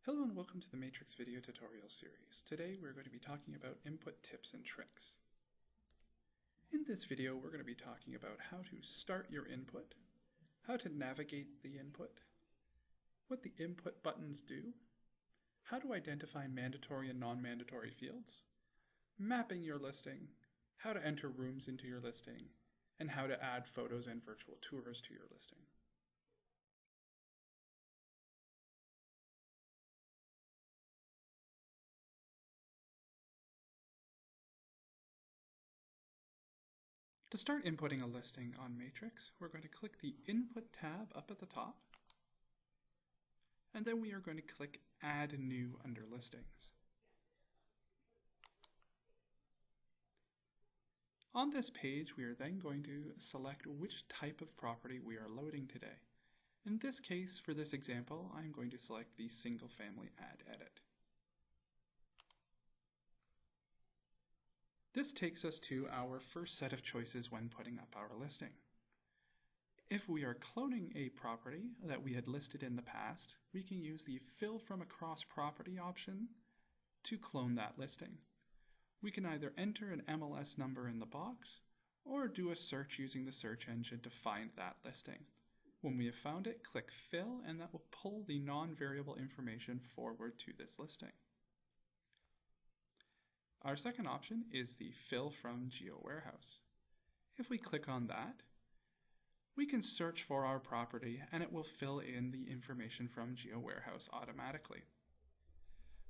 Hello and welcome to the Matrix video tutorial series. Today we're going to be talking about input tips and tricks. In this video we're going to be talking about how to start your input, how to navigate the input, what the input buttons do, how to identify mandatory and non-mandatory fields, mapping your listing, how to enter rooms into your listing, and how to add photos and virtual tours to your listing. To start inputting a listing on Matrix, we're going to click the Input tab up at the top, and then we are going to click Add New under Listings. On this page, we are then going to select which type of property we are loading today. In this case, for this example, I'm going to select the Single Family Add Edit. This takes us to our first set of choices when putting up our listing. If we are cloning a property that we had listed in the past, we can use the Fill from Across Property option to clone that listing. We can either enter an MLS number in the box or do a search using the search engine to find that listing. When we have found it, click Fill, and that will pull the non-variable information forward to this listing. Our second option is the Fill from GeoWarehouse. If we click on that, we can search for our property and it will fill in the information from GeoWarehouse automatically.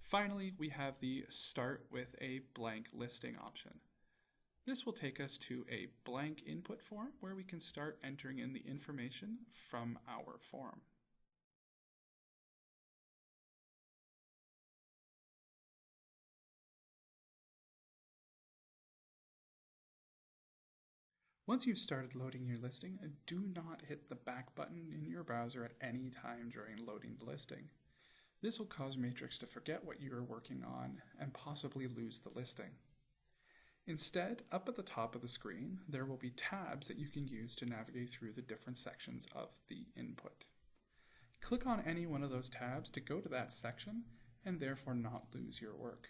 Finally, we have the Start with a Blank Listing option. This will take us to a blank input form where we can start entering in the information from our form. Once you've started loading your listing, do not hit the back button in your browser at any time during loading the listing. This will cause Matrix to forget what you are working on and possibly lose the listing. Instead, up at the top of the screen, there will be tabs that you can use to navigate through the different sections of the input. Click on any one of those tabs to go to that section and therefore not lose your work.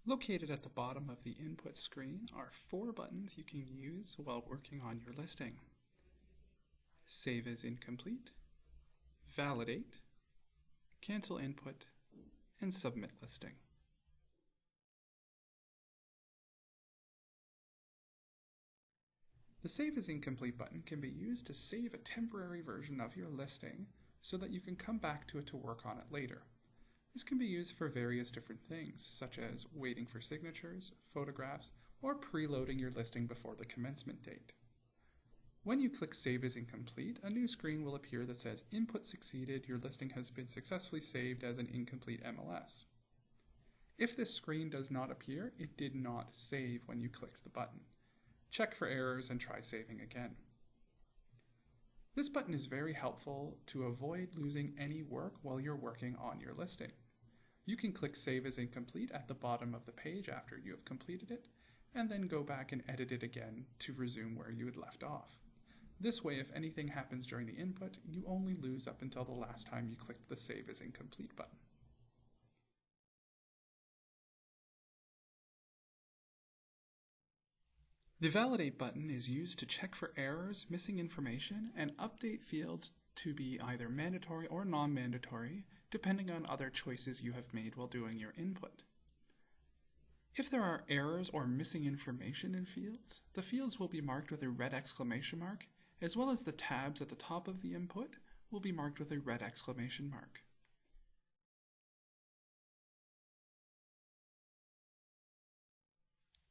Located at the bottom of the input screen are 4 buttons you can use while working on your listing. Save as incomplete, validate, cancel input, and submit listing. The Save as Incomplete button can be used to save a temporary version of your listing so that you can come back to it to work on it later. This can be used for various different things, such as waiting for signatures, photographs, or preloading your listing before the commencement date. When you click Save as Incomplete, a new screen will appear that says Input succeeded, your listing has been successfully saved as an incomplete MLS. If this screen does not appear, it did not save when you clicked the button. Check for errors and try saving again. This button is very helpful to avoid losing any work while you're working on your listing. You can click Save as Incomplete at the bottom of the page after you have completed it, and then go back and edit it again to resume where you had left off. This way, if anything happens during the input, you only lose up until the last time you clicked the Save as Incomplete button. The Validate button is used to check for errors, missing information, and update fields to be either mandatory or non-mandatory, depending on other choices you have made while doing your input. If there are errors or missing information in fields, the fields will be marked with a red exclamation mark, as well as the tabs at the top of the input will be marked with a red exclamation mark.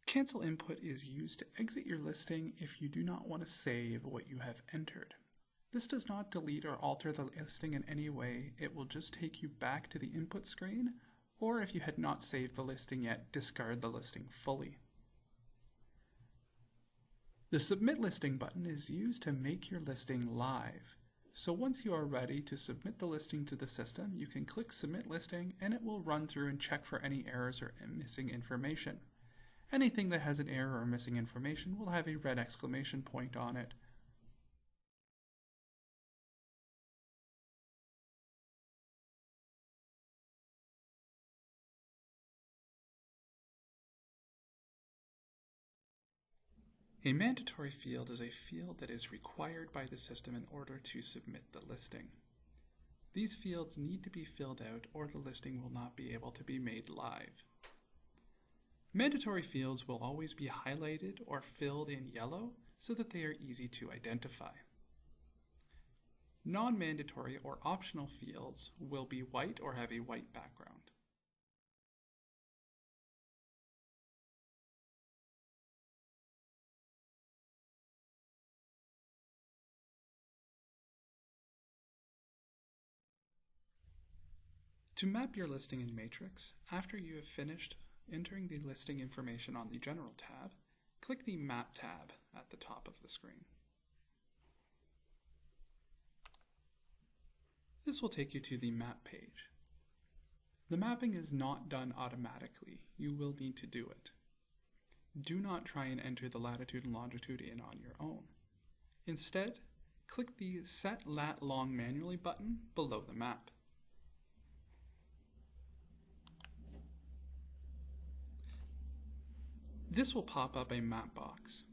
Cancel input is used to exit your listing if you do not want to save what you have entered. This does not delete or alter the listing in any way, it will just take you back to the input screen, or if you had not saved the listing yet, discard the listing fully. The Submit Listing button is used to make your listing live. So once you are ready to submit the listing to the system, you can click Submit Listing and it will run through and check for any errors or missing information. Anything that has an error or missing information will have a red exclamation point on it. A mandatory field is a field that is required by the system in order to submit the listing. These fields need to be filled out or the listing will not be able to be made live. Mandatory fields will always be highlighted or filled in yellow so that they are easy to identify. Non-mandatory or optional fields will be white or have a white background. To map your listing in Matrix, after you have finished entering the listing information on the General tab, click the Map tab at the top of the screen. This will take you to the map page. The mapping is not done automatically. You will need to do it. Do not try and enter the latitude and longitude in on your own. Instead, click the Set Lat Long Manually button below the map. This will pop up a map box.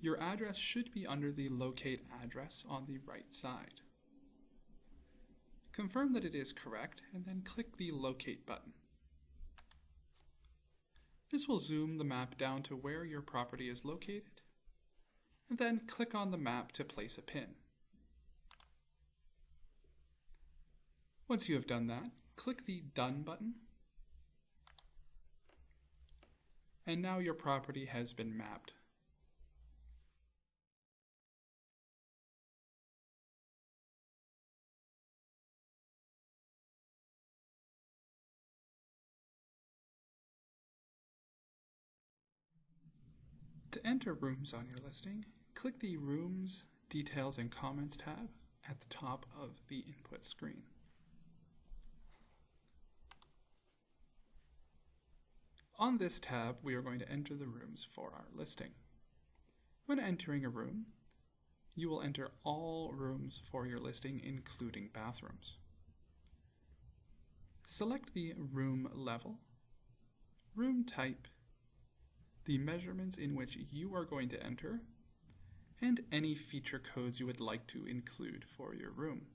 Your address should be under the Locate Address on the right side. Confirm that it is correct and then click the Locate button. This will zoom the map down to where your property is located, and then click on the map to place a pin. Once you have done that, click the Done button. And now your property has been mapped. To enter rooms on your listing, click the Rooms, Details and Comments tab at the top of the input screen. On this tab, we are going to enter the rooms for our listing. When entering a room, you will enter all rooms for your listing, including bathrooms. Select the room level, room type, the measurements in which you are going to enter, and any feature codes you would like to include for your room.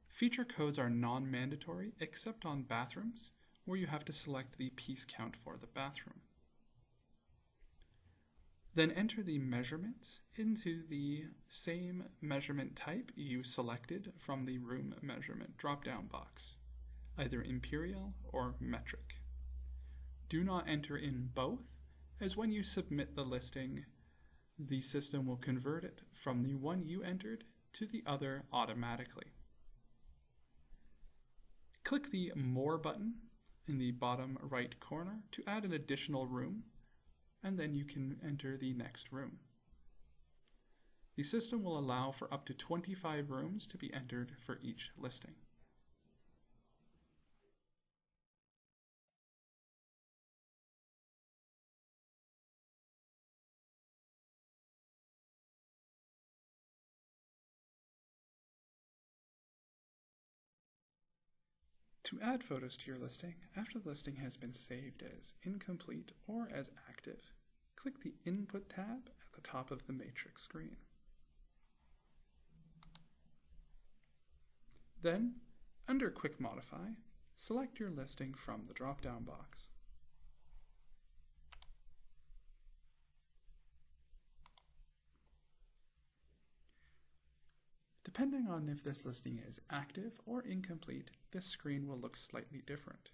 Feature codes are non-mandatory except on bathrooms, where you have to select the piece count for the bathroom. Then enter the measurements into the same measurement type you selected from the room measurement drop-down box, either imperial or metric. Do not enter in both, as when you submit the listing, the system will convert it from the one you entered to the other automatically. Click the More button in the bottom right corner to add an additional room, and then you can enter the next room. The system will allow for up to 25 rooms to be entered for each listing. To add photos to your listing, after the listing has been saved as incomplete or as active, click the Input tab at the top of the Matrix screen. Then, under Quick Modify, select your listing from the drop-down box. Depending on if this listing is active or incomplete, this screen will look slightly different.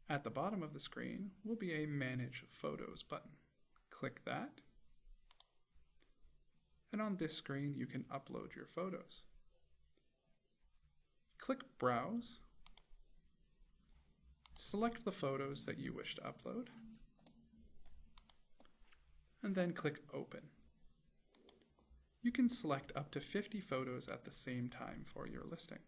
At the bottom of the screen will be a Manage Photos button. Click that, and on this screen you can upload your photos. Click Browse, select the photos that you wish to upload, and then click Open. You can select up to 50 photos at the same time for your listing.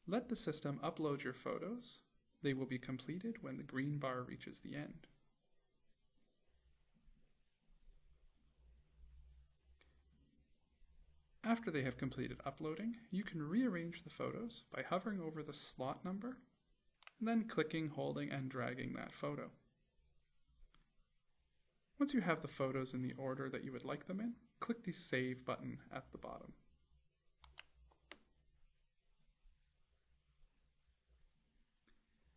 Let the system upload your photos. They will be completed when the green bar reaches the end. After they have completed uploading, you can rearrange the photos by hovering over the slot number, and then clicking, holding, and dragging that photo. Once you have the photos in the order that you would like them in, click the Save button at the bottom.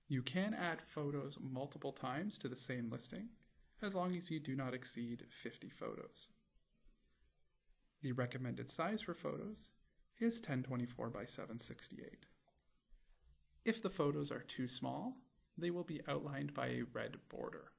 You can add photos multiple times to the same listing, as long as you do not exceed 50 photos. The recommended size for photos is 1024 by 768. If the photos are too small, they will be outlined by a red border.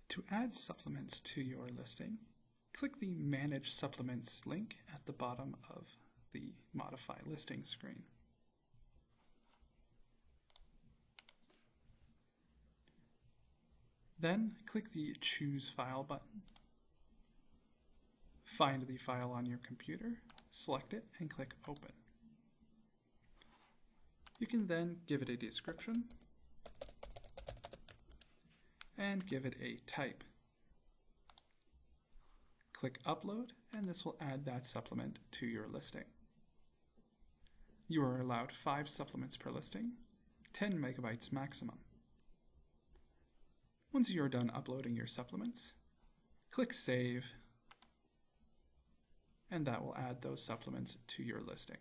To add supplements to your listing, click the Manage Supplements link at the bottom of the Modify Listing screen. Then click the Choose File button. Find the file on your computer, select it, and click Open. You can then give it a description and give it a type. Click Upload, and this will add that supplement to your listing. You are allowed 5 supplements per listing, 10 megabytes maximum. Once you are done uploading your supplements, click Save, and that will add those supplements to your listing.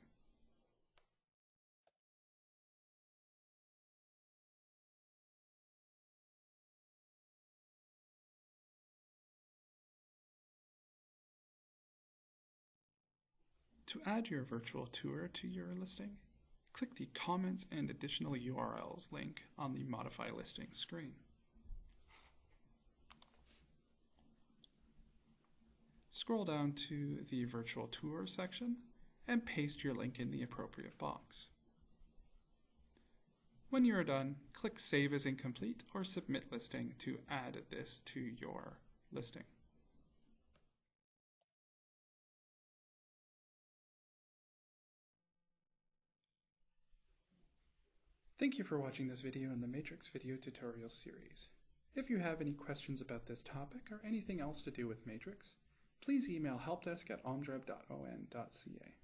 To add your virtual tour to your listing, click the Comments and Additional URLs link on the Modify Listing screen. Scroll down to the Virtual Tour section and paste your link in the appropriate box. When you are done, click Save as Incomplete or Submit Listing to add this to your listing. Thank you for watching this video in the Matrix video tutorial series. If you have any questions about this topic or anything else to do with Matrix, please email helpdesk@omdreb.on.ca.